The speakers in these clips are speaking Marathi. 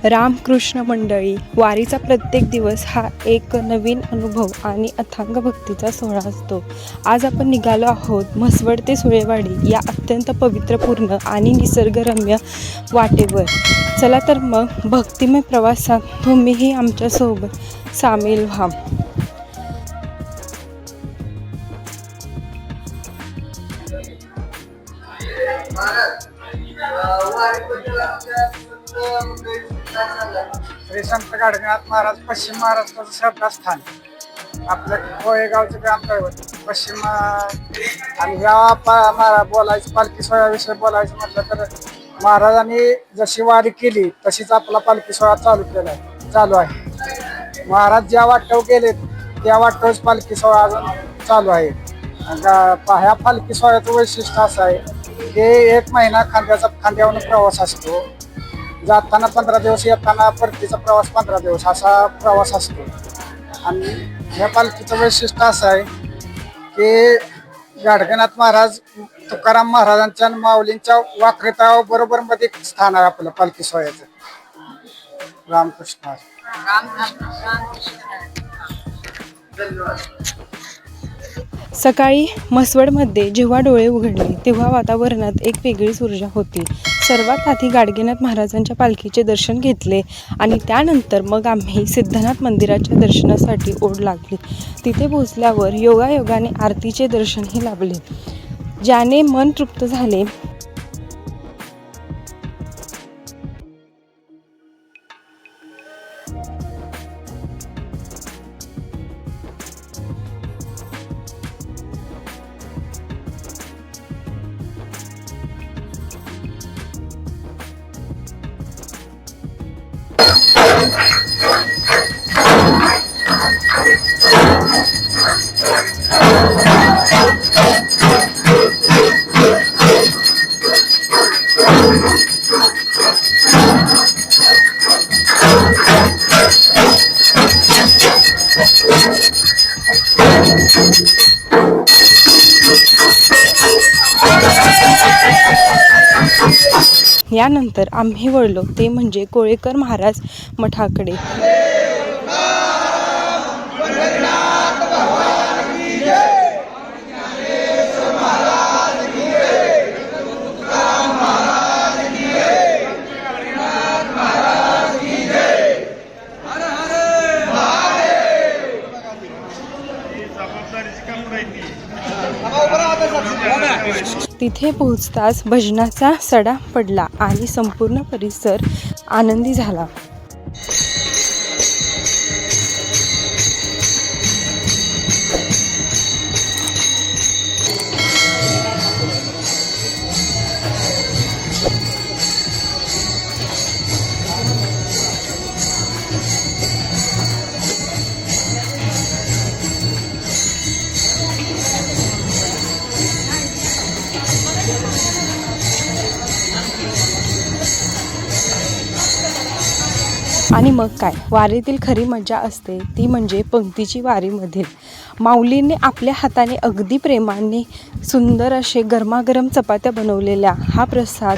रामकृष्ण मंडळी, वारीचा प्रत्येक दिवस हा एक नवीन अनुभव आणि अथांग भक्तीचा सोहळा असतो. आज आपण निघालो आहोत म्हसवड ते सुळेवाडी या अत्यंत पवित्रपूर्ण आणि निसर्गरम्य वाटेवर. चला तर मग भक्तिमय प्रवासात तुम्हीही आमच्यासोबत सामील व्हा. श्री संत गाडगेनाथ महाराज पश्चिम महाराष्ट्राचं श्रद्धास्थान आपल्या कोळेगावचे ग्रामदैवत पश्चिम. आणि ह्या बोलायचं पालखी सोहळ्याविषयी बोलायचं म्हटलं तर महाराजांनी जशी वारी केली तशीच आपला पालखी सोहळा चालू आहे. महाराज ज्या वाटेवर गेले त्या वाटेवरच पालखी सोहळा अजून चालू आहे. ह्या पालखी सोहळ्याचं वैशिष्ट्य असं आहे की 1 महिना खांद्यावरून प्रवास असतो. जाताना 15 दिवस, येताना परतीचा प्रवास 15 दिवस असा प्रवास असतो. आणि ह्या पालखीचं वैशिष्ट्य असं आहे की गाडगेनाथ महाराज तुकाराम महाराजांच्या माऊलींच्या वाक्रता बरोबर मध्ये स्थान आहे आपलं पालखी सोहळ्याचं. रामकृष्ण. सकाळी म्हसवडमध्ये जेव्हा डोळे उघडले तेव्हा वातावरणात एक वेगळीच ऊर्जा होती. सर्वात आधी गाडगेनाथ महाराजांच्या पालखीचे दर्शन घेतले आणि त्यानंतर मग आम्ही सिद्धनाथ मंदिराच्या दर्शनासाठी ओढ लागली. तिथे पोहोचल्यावर योगायोगाने आरतीचे दर्शनही लाभले, ज्याने मन तृप्त झाले. यानंतर आम्ही वळलो ते म्हणजे कोळेकर महाराज मठाकडे. तिथे पोहोचताच भजनाचा सडा पडला आणि संपूर्ण परिसर आनंदी झाला. आणि मग काय, वारीतील खरी मजा असते ती म्हणजे पंक्तीची वारीमधील. माऊलीने आपल्या हाताने अगदी प्रेमाने सुंदर असे गरमागरम चपात्या बनवलेल्या हा प्रसाद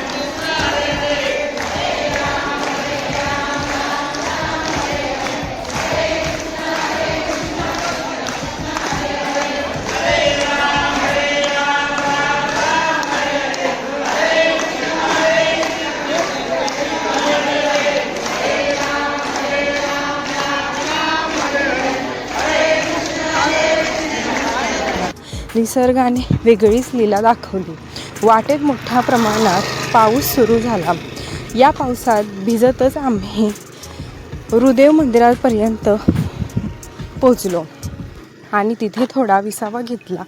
निसर्गाने वेगळीच लीला दाखवली. वाटेत मोठ्या प्रमाणात पाऊस सुरू झाला. या पावसात भिजतच आम्ही गुरुदेव मंदिरापर्यंत पोचलो आणि तिथे थोडा विसावा घेतला.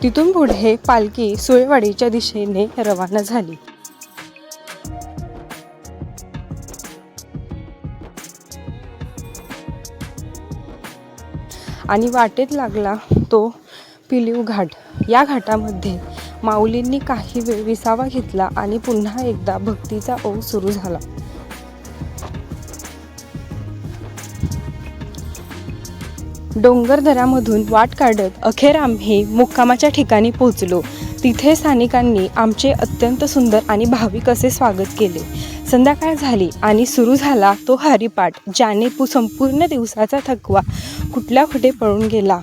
तिथून पुढे पालखी सुळेवाडीच्या दिशेने रवाना झाली. आणि वाटेत लागला तो पिलीव घाट. या घाटामध्ये माऊलींनी काही वेळ विसावा घेतला आणि पुन्हा एकदा भक्तीचा ओघ सुरू झाला. डोंगरदऱ्यामधून वाट काढत अखेर आम्ही मुक्कामाच्या ठिकाणी पोहोचलो. तिथे स्थानिकांनी आमचे अत्यंत सुंदर आणि भाविक असे स्वागत केले. संध्याकाळ झाली आणि सुरू झाला तो हरिपाठ, ज्याने संपूर्ण दिवसाचा थकवा कुठल्या कुठे पळून गेला.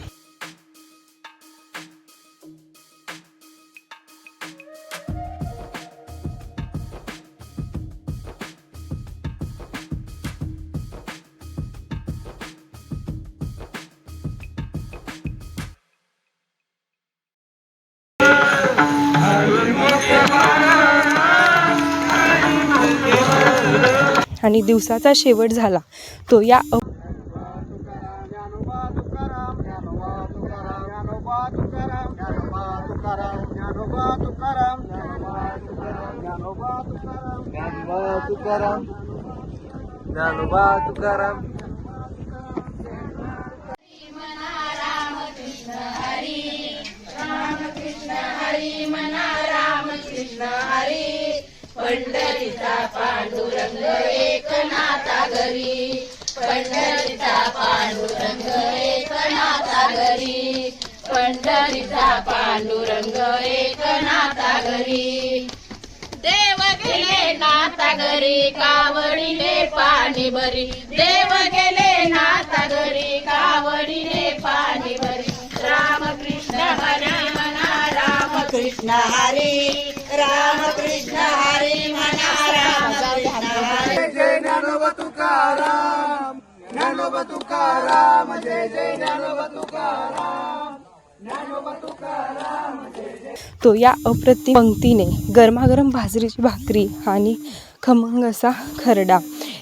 आणि दिवसाचा शेवट झाला तो या पंढरीचा पांडुरंग एकनाथा घरी, पंढरीचा पांडुरंग एकनाथा घरी, पंढरीचा पांडुरंग एकनाथा घरी. देव गेले नाथा घरी कावडीने पाणी भरी, देव गेले नाथा घरी कावडीने पाणी भरी. रामकृष्ण हरी म्हणा, रामकृष्ण हरी, रामकृष्ण हरी म्हणा, रामकृष्ण हरी. जय ज्ञानोबा तुकाराम, ज्ञानोबा तुकाराम, जय जय ज्ञानोबा तुकाराम, ज्ञानोबा तुकाराम, जय जय. तो या अप्रतिम पंक्तीने गरमागरम बाजरीची भाकरी आणि खमंग असा खरडा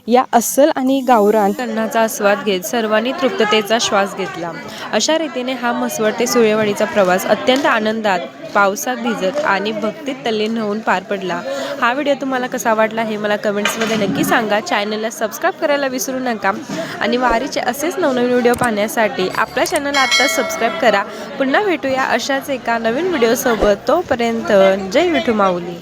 या अस्सल आणि गावरान अन्नाचा आस्वाद घेत सर्वांनी तृप्ततेचा श्वास घेतला. अशा रीतीने हा म्हसवड ते सुळेवाडीचा प्रवास अत्यंत आनंदात, पावसात भिजत आणि भक्तीत तल्लीन होऊन पार पडला. हा व्हिडिओ तुम्हाला कसा वाटला हे मला कमेंट्समध्ये नक्की सांगा. चॅनलला सबस्क्राईब करायला विसरू नका आणि वारीचे असेच नवनवीन व्हिडिओ पाहण्यासाठी आपल्या चॅनलला आत्ताच सबस्क्राईब करा. पुन्हा भेटूया अशाच एका नवीन व्हिडिओसोबत. तोपर्यंत जय विठू माऊली.